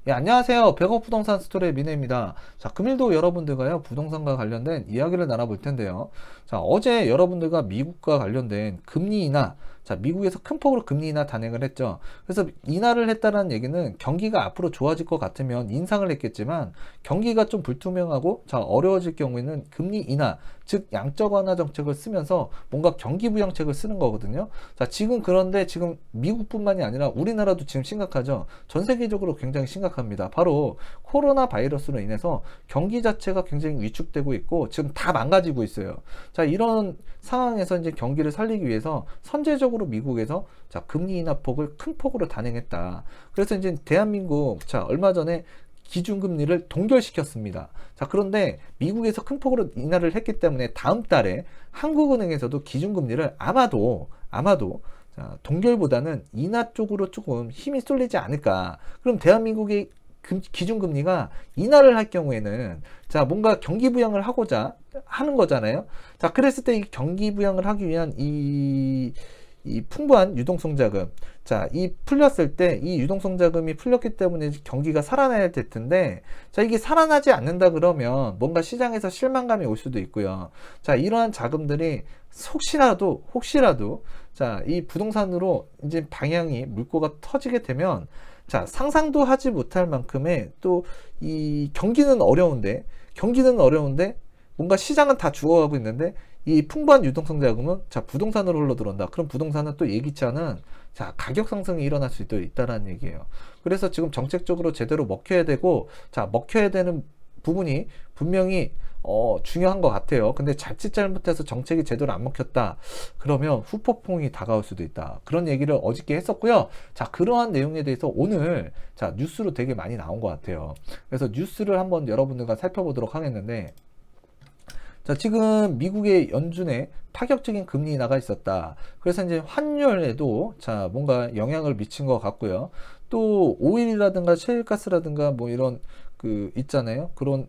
예, 안녕하세요. 백억 부동산 스토리의 민혜입니다. 자, 금일도 여러분들과요, 부동산과 관련된 이야기를 나눠볼 텐데요. 자, 어제 여러분들과 미국과 관련된 금리 인하, 자, 미국에서 큰 폭으로 금리 인하 단행을 했죠. 그래서 인하를 했다는 얘기는 경기가 앞으로 좋아질 것 같으면 인상을 했겠지만 경기가 좀 불투명하고 자, 어려워질 경우에는 금리 인하, 즉 양적 완화 정책을 쓰면서 뭔가 경기 부양책을 쓰는 거거든요. 자, 지금 그런데 지금 미국뿐만이 아니라 우리나라도 지금 심각하죠. 전 세계적으로 굉장히 심각합니다. 바로 코로나 바이러스로 인해서 경기 자체가 굉장히 위축되고 있고 지금 다 망가지고 있어요. 자, 이런 상황에서 이제 경기를 살리기 위해서 선제적으로 미국에서 자, 금리 인하 폭을 큰 폭으로 단행했다. 그래서 이제 대한민국 자, 얼마 전에 기준금리를 동결시켰습니다. 자, 그런데 미국에서 큰 폭으로 인하를 했기 때문에 다음 달에 한국은행에서도 기준금리를 아마도 자, 동결보다는 인하 쪽으로 조금 힘이 쏠리지 않을까. 그럼 대한민국의 기준금리가 인하를 할 경우에는 자, 뭔가 경기부양을 하고자 하는 거잖아요. 자, 그랬을 때 이 경기부양을 하기 위한 이 풍부한 유동성 자금. 자, 이 풀렸을 때 이 유동성 자금이 풀렸기 때문에 경기가 살아나야 될 텐데, 자, 이게 살아나지 않는다 그러면 뭔가 시장에서 실망감이 올 수도 있고요. 자, 이러한 자금들이 혹시라도, 자, 이 부동산으로 이제 방향이 물꼬가 터지게 되면, 자, 상상도 하지 못할 만큼의 또 이 경기는 어려운데 뭔가 시장은 다 죽어가고 있는데 이 풍부한 유동성 자금은 자, 부동산으로 흘러 들어온다. 그럼 부동산은 또 예기치 않은 자, 가격 상승이 일어날 수도 있다라는 얘기예요. 그래서 지금 정책적으로 제대로 먹혀야 되고, 자, 먹혀야 되는 부분이 분명히 중요한 것 같아요. 근데 자칫 잘못해서 정책이 제대로 안 먹혔다. 그러면 후폭풍이 다가올 수도 있다. 그런 얘기를 어저께 했었고요. 자, 그러한 내용에 대해서 오늘 자, 뉴스로 되게 많이 나온 것 같아요. 그래서 뉴스를 한번 여러분들과 살펴보도록 하겠는데, 자, 지금 미국의 연준에 파격적인 금리 인하가 있었다. 그래서 이제 환율에도 자, 뭔가 영향을 미친 것 같고요. 또 오일이라든가 셰일가스라든가 뭐 이런 그 있잖아요. 그런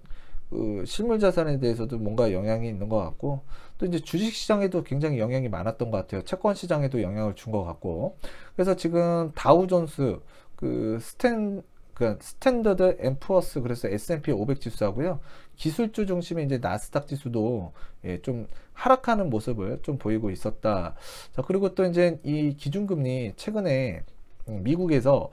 그 실물 자산에 대해서도 뭔가 영향이 있는 것 같고, 또 이제 주식 시장에도 굉장히 영향이 많았던 것 같아요. 채권 시장에도 영향을 준 것 같고. 그래서 지금 다우존스 그 스탠더드 앤 푸어스, 그래서 S&P 500 지수하고요. 기술주 중심의 이제 나스닥 지수도 예, 좀 하락하는 모습을 좀 보이고 있었다. 자, 그리고 또 이제 이 기준금리 최근에 미국에서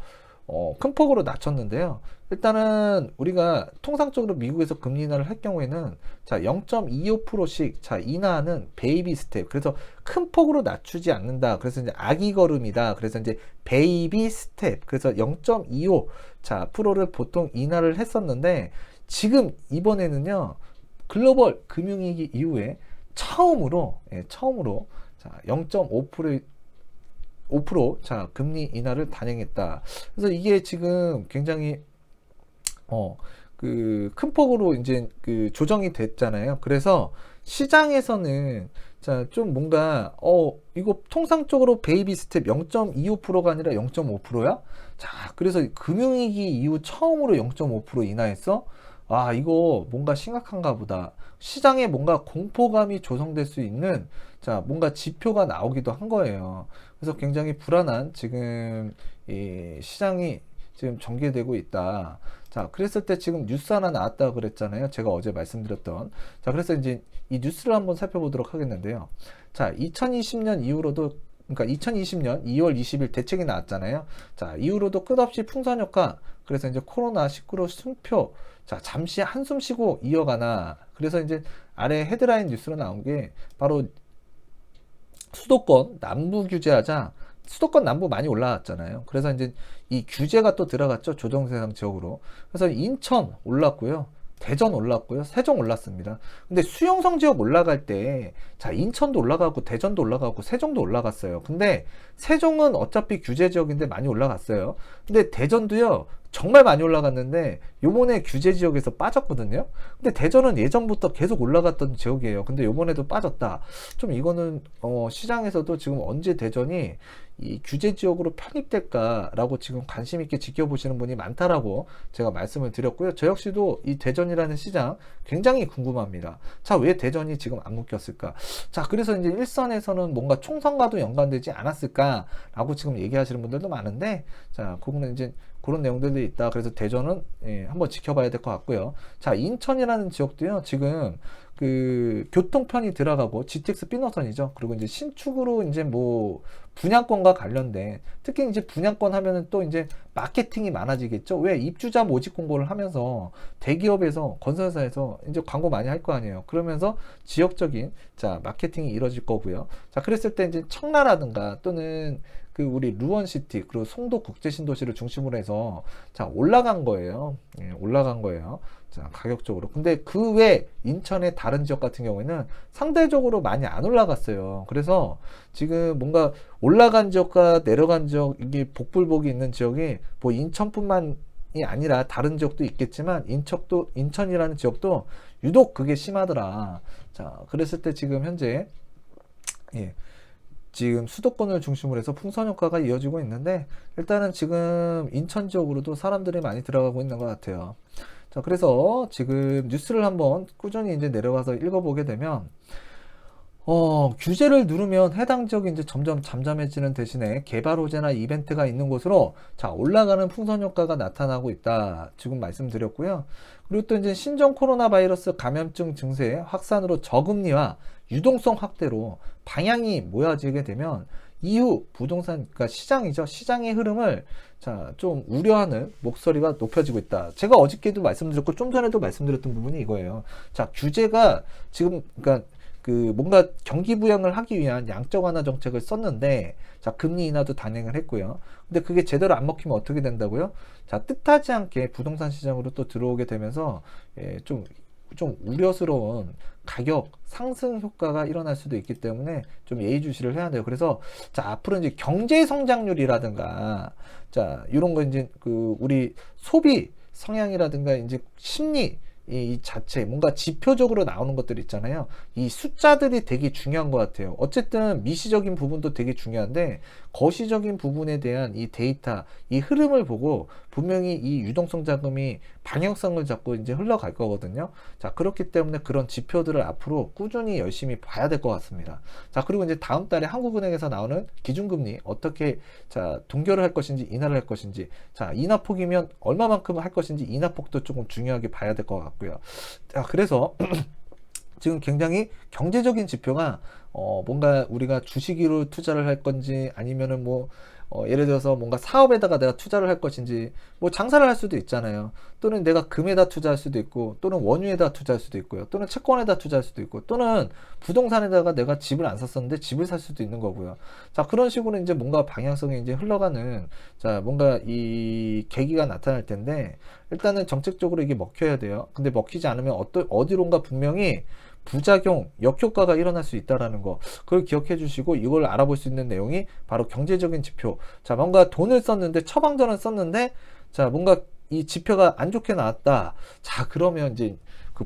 큰 폭으로 낮췄는데요. 일단은 우리가 통상적으로 미국에서 금리 인하를 할 경우에는 자, 0.25%씩 자, 인하는 베이비 스텝. 그래서 큰 폭으로 낮추지 않는다. 그래서 이제 아기 걸음이다. 그래서 이제 베이비 스텝. 그래서 0.25 자, 프로를 보통 인하를 했었는데 지금 이번에는요. 글로벌 금융위기 이후에 처음으로 자, 5% 자, 금리 인하를 단행했다. 그래서 이게 지금 굉장히 그 큰 폭으로 이제 그 조정이 됐잖아요. 그래서 시장에서는 자, 좀 뭔가 이거 통상적으로 베이비 스텝 0.25%가 아니라 0.5%야? 자, 그래서 금융위기 이후 처음으로 0.5% 인하했어? 아, 이거 뭔가 심각한가 보다. 시장에 뭔가 공포감이 조성될 수 있는 자, 뭔가 지표가 나오기도 한 거예요. 그래서 굉장히 불안한 지금 이 시장이 지금 전개되고 있다. 자, 그랬을 때 지금 뉴스 하나 나왔다고 그랬잖아요. 제가 어제 말씀드렸던. 자, 그래서 이제 이 뉴스를 한번 살펴보도록 하겠는데요. 자, 2020년 이후로도, 그러니까 2020년 2월 20일 대책이 나왔잖아요. 자, 이후로도 끝없이 풍선 효과, 그래서 이제 코로나19로 숨표, 자, 잠시 한숨 쉬고 이어가나. 그래서 이제 아래 헤드라인 뉴스로 나온 게 바로 수도권 남부 규제하자. 수도권 남부 많이 올라왔잖아요. 그래서 이제 이 규제가 또 들어갔죠. 조정대상 지역으로. 그래서 인천 올랐고요. 대전 올랐고요. 세종 올랐습니다. 근데 수용성 지역 올라갈 때, 자, 인천도 올라가고, 대전도 올라가고, 세종도 올라갔어요. 근데 세종은 어차피 규제 지역인데 많이 올라갔어요. 근데 대전도요, 정말 많이 올라갔는데, 요번에 규제 지역에서 빠졌거든요. 근데 대전은 예전부터 계속 올라갔던 지역이에요. 근데 요번에도 빠졌다. 좀 이거는, 시장에서도 지금 언제 대전이 이 규제 지역으로 편입될까라고 지금 관심 있게 지켜보시는 분이 많다라고 제가 말씀을 드렸고요. 저 역시도 이 대전이라는 시장 굉장히 궁금합니다. 자, 왜 대전이 지금 안 묶였을까? 자, 그래서 이제 일선에서는 뭔가 총선과도 연관되지 않았을까라고 지금 얘기하시는 분들도 많은데, 자, 그거는 이제 그런 내용들이 있다. 그래서 대전은 한번 지켜봐야 될 것 같고요. 자, 인천이라는 지역도요. 지금 그 교통편이 들어가고 GTX B 노선이죠. 그리고 이제 신축으로 이제 뭐 분양권과 관련된, 특히 이제 분양권 하면은 또 이제 마케팅이 많아지겠죠. 왜? 입주자 모집 공고를 하면서 대기업에서, 건설사에서 이제 광고 많이 할 거 아니에요. 그러면서 지역적인 자 마케팅이 이루어질 거고요. 자, 그랬을 때 이제 청라라든가 또는 그 우리 루원시티, 그리고 송도 국제신도시를 중심으로 해서 자 올라간 거예요. 올라간 거예요. 자, 가격적으로. 근데 그 외 인천의 다른 지역 같은 경우에는 상대적으로 많이 안 올라갔어요. 그래서 지금 뭔가 올라간 지역과 내려간 지역, 이게 복불복이 있는 지역이 뭐 인천뿐만이 아니라 다른 지역도 있겠지만 인천이라는 지역도 유독 그게 심하더라. 자, 그랬을 때 지금 현재 지금 수도권을 중심으로 해서 풍선 효과가 이어지고 있는데, 일단은 지금 인천 지역으로도 사람들이 많이 들어가고 있는 것 같아요. 자, 그래서 지금 뉴스를 한번 꾸준히 이제 내려가서 읽어보게 되면, 규제를 누르면 해당 지역이 이제 점점 잠잠해지는 대신에 개발 호재나 이벤트가 있는 곳으로 자 올라가는 풍선 효과가 나타나고 있다. 지금 말씀드렸고요. 그리고 또 이제 신종 코로나 바이러스 감염증 증세 확산으로 저금리와 유동성 확대로 방향이 모여지게 되면 이후 부동산, 그러니까 시장이죠. 시장의 흐름을 자 좀 우려하는 목소리가 높여지고 있다. 제가 어저께도 말씀드렸고 좀 전에도 말씀드렸던 부분이 이거예요. 자, 규제가 지금 그러니까 그 뭔가 경기 부양을 하기 위한 양적 완화 정책을 썼는데, 자 금리 인하도 단행을 했고요. 근데 그게 제대로 안 먹히면 어떻게 된다고요? 자, 뜻하지 않게 부동산 시장으로 또 들어오게 되면서 좀 우려스러운 가격 상승 효과가 일어날 수도 있기 때문에 좀 예의주시를 해야 돼요. 그래서 자 앞으로 이제 경제 성장률이라든가 자 이런 거 이제 그 우리 소비 성향이라든가 이제 심리 이 자체 뭔가 지표적으로 나오는 것들 있잖아요. 이 숫자들이 되게 중요한 것 같아요. 어쨌든 미시적인 부분도 되게 중요한데 거시적인 부분에 대한 이 데이터, 이 흐름을 보고 분명히 이 유동성 자금이 방향성을 잡고 이제 흘러갈 거거든요. 자, 그렇기 때문에 그런 지표들을 앞으로 꾸준히 열심히 봐야 될 것 같습니다. 자, 그리고 이제 다음 달에 한국은행에서 나오는 기준금리 어떻게 자 동결을 할 것인지 인하를 할 것인지, 자 인하폭이면 얼마만큼 할 것인지 인하폭도 조금 중요하게 봐야 될 것 같고요. 자, 그래서 지금 굉장히 경제적인 지표가 뭔가 우리가 주식으로 투자를 할 건지 아니면은 뭐 예를 들어서 뭔가 사업에다가 내가 투자를 할 것인지, 뭐 장사를 할 수도 있잖아요. 또는 내가 금에다 투자할 수도 있고, 또는 원유에다 투자할 수도 있고요. 또는 채권에다 투자할 수도 있고, 또는 부동산에다가 내가 집을 안 샀었는데 집을 살 수도 있는 거고요. 자, 그런 식으로 이제 뭔가 방향성이 이제 흘러가는 자 뭔가 이 계기가 나타날 텐데, 일단은 정책적으로 이게 먹혀야 돼요. 근데 먹히지 않으면 어디론가 분명히 부작용, 역효과가 일어날 수 있다라는 거, 그걸 기억해 주시고 이걸 알아볼 수 있는 내용이 바로 경제적인 지표. 자, 뭔가 돈을 썼는데, 처방전을 썼는데, 자, 뭔가 이 지표가 안 좋게 나왔다. 자, 그러면 이제 그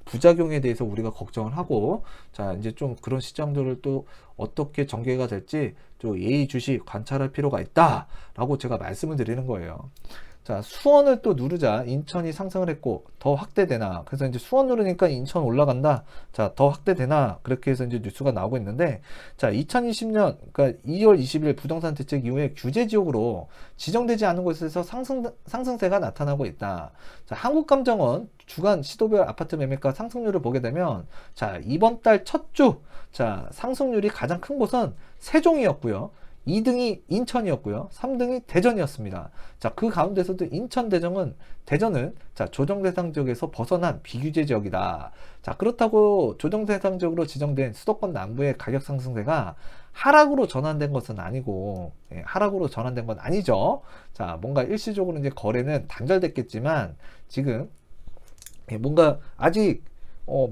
부작용에 대해서 우리가 걱정을 하고, 자, 이제 좀 그런 시장들을 또 어떻게 전개가 될지 좀 예의주시 관찰할 필요가 있다라고 제가 말씀을 드리는 거예요. 자, 수원을 또 누르자 인천이 상승을 했고 더 확대되나, 그래서 이제 수원 누르니까 인천 올라간다. 자, 더 확대되나, 그렇게 해서 이제 뉴스가 나오고 있는데, 자 2020년 그러니까 2월 20일 부동산 대책 이후에 규제 지역으로 지정되지 않은 곳에서 상승세가 나타나고 있다. 자, 한국감정원 주간 시도별 아파트 매매가 상승률을 보게 되면, 자 이번 달 첫 주 자 상승률이 가장 큰 곳은 세종이었고요. 2등이 인천이었고요. 3등이 대전이었습니다. 자, 그 가운데서도 인천, 대전은 자, 조정 대상 지역에서 벗어난 비규제 지역이다. 자, 그렇다고 조정 대상 지역으로 지정된 수도권 남부의 가격 상승세가 하락으로 전환된 것은 아니고, 하락으로 전환된 건 아니죠. 자, 뭔가 일시적으로 이제 거래는 단절됐겠지만, 지금 뭔가 아직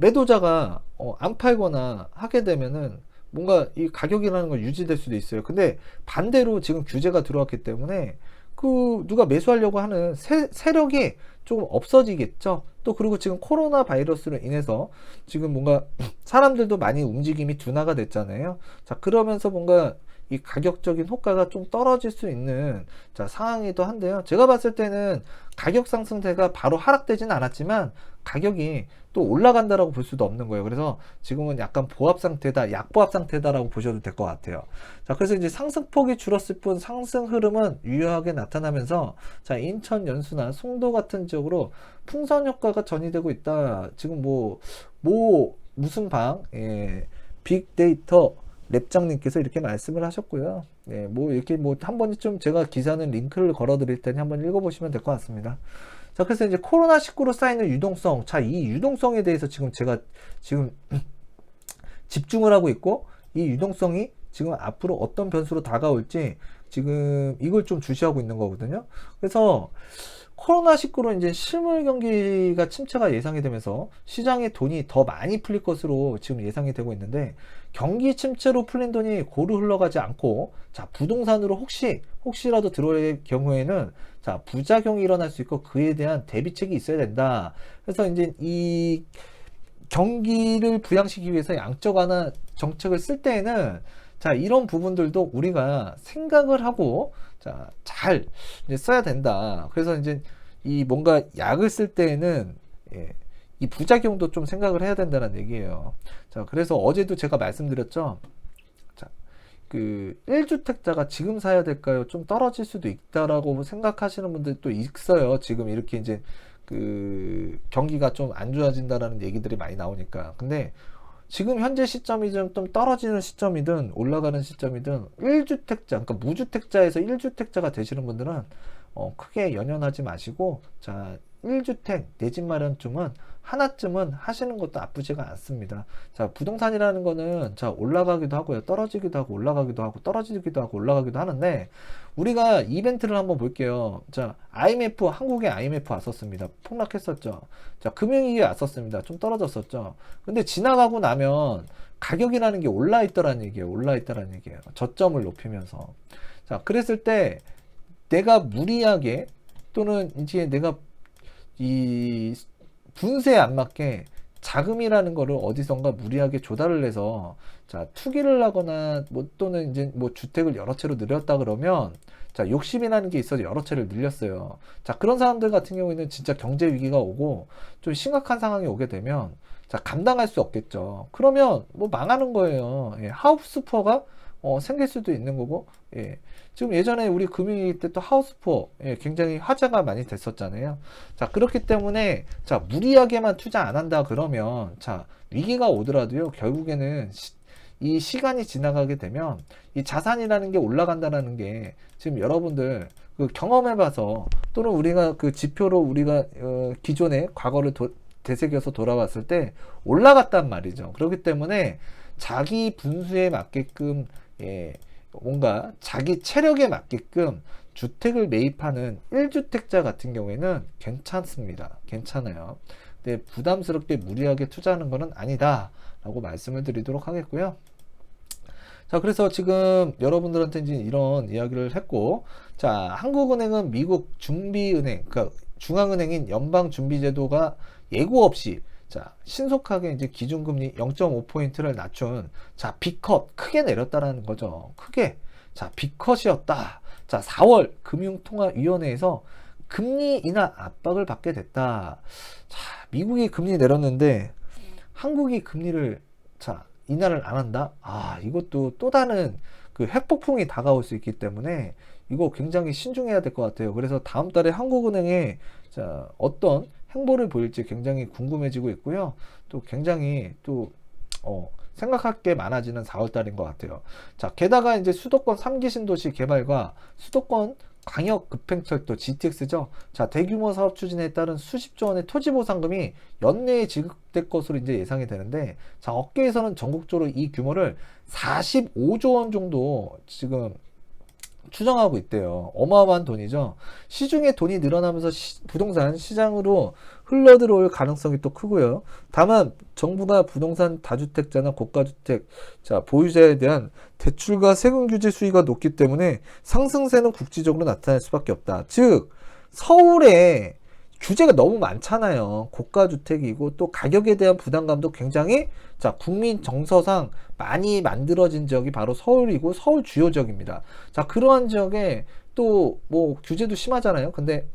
매도자가 안 팔거나 하게 되면은 뭔가 이 가격이라는 건 유지될 수도 있어요. 근데 반대로 지금 규제가 들어왔기 때문에 그 누가 매수하려고 하는 세력이 조금 없어지겠죠. 또 그리고 지금 코로나 바이러스로 인해서 지금 뭔가 사람들도 많이 움직임이 둔화가 됐잖아요. 자, 그러면서 뭔가 이 가격적인 효과가 좀 떨어질 수 있는 자, 상황이기도 한데요. 제가 봤을 때는 가격 상승세가 바로 하락되진 않았지만 가격이 또 올라간다라고 볼 수도 없는 거예요. 그래서 지금은 약간 보합 상태다, 약보합 상태다라고 보셔도 될 것 같아요. 자, 그래서 이제 상승폭이 줄었을 뿐 상승 흐름은 유효하게 나타나면서 자, 인천 연수나 송도 같은 지역으로 풍선 효과가 전이되고 있다. 지금 무슨 방, 예, 빅데이터 랩장님께서 이렇게 말씀을 하셨고요. 예, 이렇게 한 번쯤 제가 기사는 링크를 걸어 드릴 테니 한번 읽어보시면 될 것 같습니다. 자, 그래서 이제 코로나19로 쌓이는 유동성. 자, 이 유동성에 대해서 제가 집중을 하고 있고, 이 유동성이 지금 앞으로 어떤 변수로 다가올지 지금 이걸 좀 주시하고 있는 거거든요. 그래서 코로나19로 이제 실물 경기가 침체가 예상이 되면서 시장에 돈이 더 많이 풀릴 것으로 지금 예상이 되고 있는데, 경기 침체로 풀린 돈이 고루 흘러가지 않고 자, 부동산으로 혹시라도 들어올 경우에는 자, 부작용이 일어날 수 있고 그에 대한 대비책이 있어야 된다. 그래서 이제 이 경기를 부양시키기 위해서 양적 완화 정책을 쓸 때에는 자, 이런 부분들도 우리가 생각을 하고 자, 잘 이제 써야 된다. 그래서 이제 이 뭔가 약을 쓸 때에는 예, 이 부작용도 좀 생각을 해야 된다는 얘기예요. 자, 그래서 어제도 제가 말씀드렸죠. 자, 그 1주택자가 지금 사야 될까요? 좀 떨어질 수도 있다라고 생각하시는 분들도 있어요. 지금 이렇게 이제 그 경기가 좀 안 좋아진다라는 얘기들이 많이 나오니까. 근데 지금 현재 시점이든 좀 떨어지는 시점이든 올라가는 시점이든 1주택자, 그러니까 무주택자에서 1주택자가 되시는 분들은 크게 연연하지 마시고 자, 1주택 내 집 마련쯤은 하나쯤은 하시는 것도 나쁘지가 않습니다. 자, 부동산이라는 거는 자, 올라가기도 하고요. 떨어지기도 하고 올라가기도 하고 떨어지기도 하고 올라가기도 하는데 우리가 이벤트를 한번 볼게요. 자, IMF, 한국에 IMF 왔었습니다. 폭락했었죠. 자, 금융위기 왔었습니다. 좀 떨어졌었죠. 근데 지나가고 나면 가격이라는 게 올라있더라는 얘기예요. 올라있다라는 얘기예요. 저점을 높이면서. 자, 그랬을 때 내가 무리하게 또는 이제 내가 이 분세에 안 맞게 자금이라는 거를 어디선가 무리하게 조달을 해서 자, 투기를 하거나 또는 이제 주택을 여러 채로 늘렸다 그러면 자, 욕심이라는 게 있어서 여러 채를 늘렸어요. 자, 그런 사람들 같은 경우에는 진짜 경제 위기가 오고 좀 심각한 상황이 오게 되면 자, 감당할 수 없겠죠. 그러면 망하는 거예요. 예, 하우스푸어가 생길 수도 있는 거고, 예. 지금 예전에 우리 금융위기 때 또 하우스푸어, 예, 굉장히 화제가 많이 됐었잖아요. 자, 그렇기 때문에, 자, 무리하게만 투자 안 한다 그러면, 자, 위기가 오더라도요, 결국에는 이 시간이 지나가게 되면, 이 자산이라는 게 올라간다는 게, 지금 여러분들, 그 경험해봐서, 또는 우리가 그 지표로 우리가, 기존의 과거를 되새겨서 돌아왔을 때, 올라갔단 말이죠. 그렇기 때문에, 자기 분수에 맞게끔, 예, 뭔가 자기 체력에 맞게끔 주택을 매입하는 1주택자 같은 경우에는 괜찮습니다. 괜찮아요. 근데 부담스럽게 무리하게 투자하는 것은 아니다 라고 말씀을 드리도록 하겠고요. 자, 그래서 지금 여러분들한테 이제 이런 이야기를 했고, 자, 한국은행은 미국 준비은행, 그러니까 중앙은행인 연방준비제도가 예고 없이 자, 신속하게 이제 기준금리 0.5포인트를 낮춘, 자, B컷, 크게 내렸다라는 거죠. 크게. 자, B컷이었다. 자, 4월 금융통화위원회에서 금리 인하 압박을 받게 됐다. 자, 미국이 금리 내렸는데, 한국이 금리를, 자, 인하를 안 한다? 아, 이것도 또 다른 그 핵폭풍이 다가올 수 있기 때문에, 이거 굉장히 신중해야 될 것 같아요. 그래서 다음 달에 한국은행에, 자, 어떤 행보를 보일지 굉장히 궁금해지고 있고요. 또 굉장히 생각할 게 많아지는 4월달인 것 같아요. 자, 게다가 이제 수도권 3기 신도시 개발과 수도권 광역 급행철도 GTX죠. 자, 대규모 사업 추진에 따른 수십조 원의 토지 보상금이 연내에 지급될 것으로 이제 예상이 되는데, 자, 업계에서는 전국적으로 이 규모를 45조 원 정도 지금 추정하고 있대요. 어마어마한 돈이죠. 시중에 돈이 늘어나면서 부동산 시장으로 흘러들어올 가능성이 또 크고요. 다만 정부가 부동산 다주택자나 고가주택 자, 보유자에 대한 대출과 세금 규제 수위가 높기 때문에 상승세는 국지적으로 나타날 수밖에 없다. 즉 서울에 규제가 너무 많잖아요. 고가 주택이고 또 가격에 대한 부담감도 굉장히 자, 국민 정서상 많이 만들어진 지역이 바로 서울이고 서울 주요 지역입니다. 자, 그러한 지역에 또 뭐 규제도 심하잖아요. 근데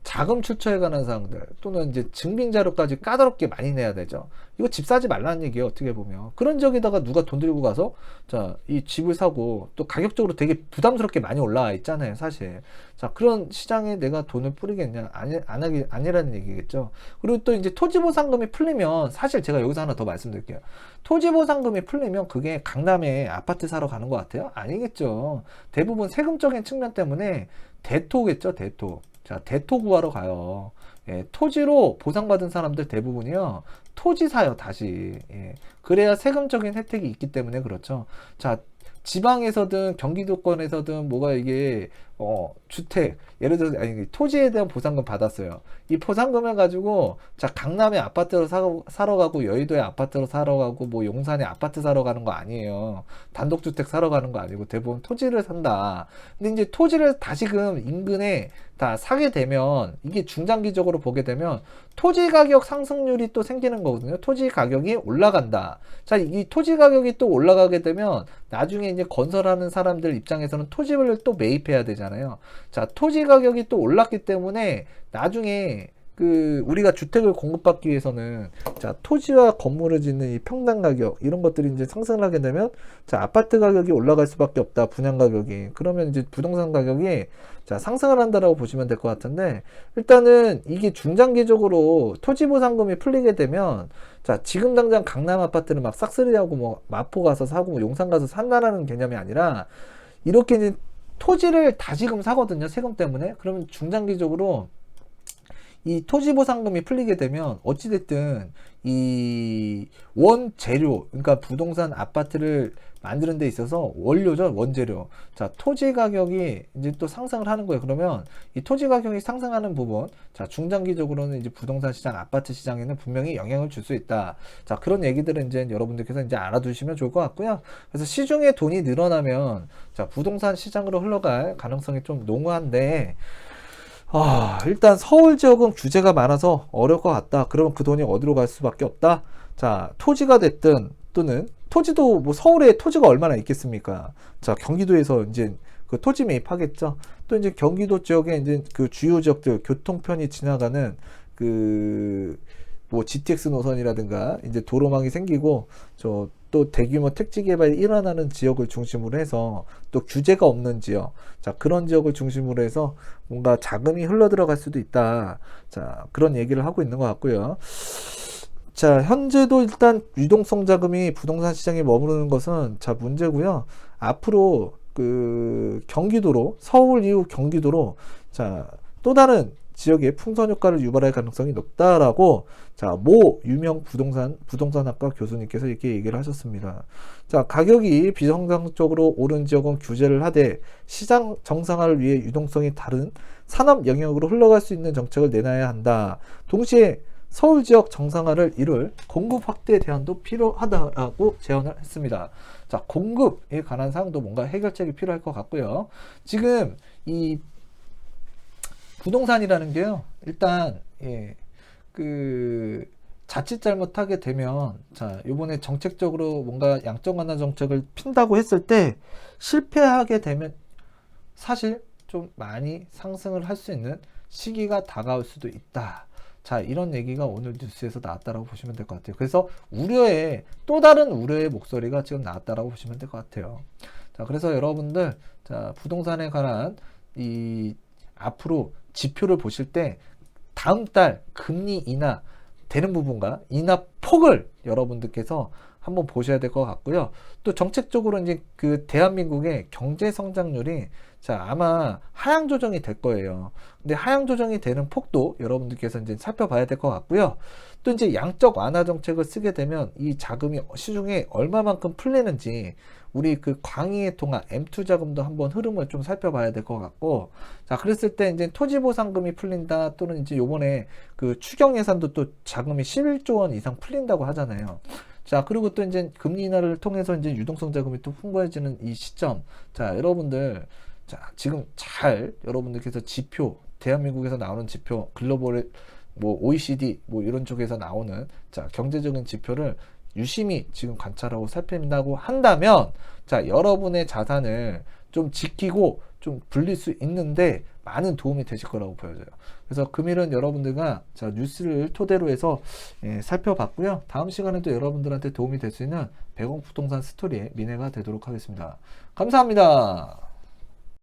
자금 출처에 관한 사항들 또는 이제 증빙 자료까지 까다롭게 많이 내야 되죠. 이거 집 사지 말라는 얘기예요. 어떻게 보면 그런 지역에다가 누가 돈 들고 가서 자, 이 집을 사고 또 가격적으로 되게 부담스럽게 많이 올라와 있잖아요, 사실. 자, 그런 시장에 내가 돈을 뿌리겠냐? 아니라는 얘기겠죠. 그리고 또 이제 토지보상금이 풀리면 사실 제가 여기서 하나 더 말씀드릴게요. 토지보상금이 풀리면 그게 강남에 아파트 사러 가는 것 같아요? 아니겠죠. 대부분 세금적인 측면 때문에 대토겠죠, 대토. 자, 대토 구하러 가요. 예, 토지로 보상받은 사람들 대부분이요. 토지 사요, 다시. 예, 그래야 세금적인 혜택이 있기 때문에 그렇죠. 자, 지방에서든 경기도권에서든 뭐가 이게 주택 예를 들어서 아니 토지에 대한 보상금 받았어요. 이 보상금을 가지고 자 강남에 아파트를 사러 가고 여의도에 아파트를 사러 가고 뭐 용산에 아파트 사러 가는 거 아니에요. 단독주택 사러 가는 거 아니고 대부분 토지를 산다. 근데 이제 토지를 다시금 인근에 다 사게 되면 이게 중장기적으로 보게 되면 토지 가격 상승률이 또 생기는 거거든요. 토지 가격이 올라간다. 자, 이 토지 가격이 또 올라가게 되면 나중에 이제 건설하는 사람들 입장에서는 토지를 또 매입해야 되잖아요. 자, 토지 가격이 또 올랐기 때문에 나중에 그 우리가 주택을 공급받기 위해서는 자 토지와 건물을 짓는 이 평당 가격 이런 것들이 이제 상승을 하게 되면 자 아파트 가격이 올라갈 수밖에 없다. 분양 가격이 그러면 이제 부동산 가격이 자 상승을 한다라고 보시면 될 것 같은데 일단은 이게 중장기적으로 토지 보상금이 풀리게 되면 자 지금 당장 강남 아파트를 막 싹쓸이하고 뭐 마포 가서 사고 뭐 용산 가서 산다라는 개념이 아니라 이렇게 이제 토지를 다시금 사거든요. 세금 때문에. 그러면 중장기적으로 이 토지보상금이 풀리게 되면 어찌됐든 이 원재료 그러니까 부동산 아파트를 만드는 데 있어서 원료죠. 원재료. 자 토지 가격이 이제 또 상승을 하는 거예요. 그러면 이 토지 가격이 상승하는 부분 자 중장기적으로는 이제 부동산 시장 아파트 시장에는 분명히 영향을 줄 수 있다. 자 그런 얘기들은 이제 여러분들께서 이제 알아두시면 좋을 것 같고요. 그래서 시중에 돈이 늘어나면 자 부동산 시장으로 흘러갈 가능성이 좀 농후한데 일단 서울 지역은 규제가 많아서 어려울 것 같다. 그러면 그 돈이 어디로 갈 수밖에 없다. 자, 토지가 됐든 또는 토지도 뭐 서울에 토지가 얼마나 있겠습니까? 자, 경기도에서 이제 그 토지 매입하겠죠. 또 이제 경기도 지역에 이제 그 주요 지역들 교통편이 지나가는 그 뭐 GTX 노선이라든가 이제 도로망이 생기고 또 대규모 택지 개발이 일어나는 지역을 중심으로 해서 또 규제가 없는 지역 자 그런 지역을 중심으로 해서 뭔가 자금이 흘러 들어갈 수도 있다. 자 그런 얘기를 하고 있는 것 같고요. 자 현재도 일단 유동성 자금이 부동산 시장에 머무르는 것은 자 문제고요. 앞으로 그 경기도로 서울 이후 경기도로 자 또 다른 지역에 풍선 효과를 유발할 가능성이 높다라고 자, 모 유명 부동산학과 교수님께서 이렇게 얘기를 하셨습니다. 자, 가격이 비정상적으로 오른 지역은 규제를 하되 시장 정상화를 위해 유동성이 다른 산업 영역으로 흘러갈 수 있는 정책을 내놔야 한다. 동시에 서울 지역 정상화를 이룰 공급 확대 대안도 필요하다라고 제언을 했습니다. 자, 공급에 관한 사항도 뭔가 해결책이 필요할 것 같고요. 지금 이 부동산이라는 게요. 일단 그 자칫 잘못하게 되면 자 요번에 정책적으로 뭔가 양적 완화 정책을 핀다고 했을 때 실패하게 되면 사실 좀 많이 상승을 할 수 있는 시기가 다가올 수도 있다. 자 이런 얘기가 오늘 뉴스에서 나왔다라고 보시면 될 것 같아요. 그래서 또 다른 우려의 목소리가 지금 나왔다라고 보시면 될 것 같아요. 자 그래서 여러분들 자 부동산에 관한 이 앞으로 지표를 보실 때 다음 달 금리 인하 되는 부분과 인하 폭을 여러분들께서 한번 보셔야 될 것 같고요. 또 정책적으로 이제 그 대한민국의 경제 성장률이 자 아마 하향 조정이 될 거예요. 근데 하향 조정이 되는 폭도 여러분들께서 이제 살펴봐야 될 것 같고요. 또 이제 양적 완화 정책을 쓰게 되면 이 자금이 시중에 얼마만큼 풀리는지 우리 그 광의의 통화 M2 자금도 한번 흐름을 좀 살펴봐야 될 것 같고 자 그랬을 때 이제 토지 보상금이 풀린다 또는 이제 요번에 그 추경 예산도 또 자금이 11조 원 이상 풀린다고 하잖아요. 자 그리고 또 이제 금리 인하를 통해서 이제 유동성 자금이 또 풍부해지는 이 시점 자 여러분들 자 지금 잘 여러분들께서 지표 대한민국에서 나오는 지표 글로벌 뭐 OECD 뭐 이런 쪽에서 나오는 자 경제적인 지표를 유심히 지금 관찰하고 살핀다고 한다면 자 여러분의 자산을 좀 지키고 좀 불릴 수 있는데 많은 도움이 되실 거라고 보여져요. 그래서 금일은 여러분들과 자 뉴스를 토대로 해서 살펴봤고요. 다음 시간에도 여러분들한테 도움이 될 수 있는 100억 부동산 스토리의 민혜가 되도록 하겠습니다. 감사합니다.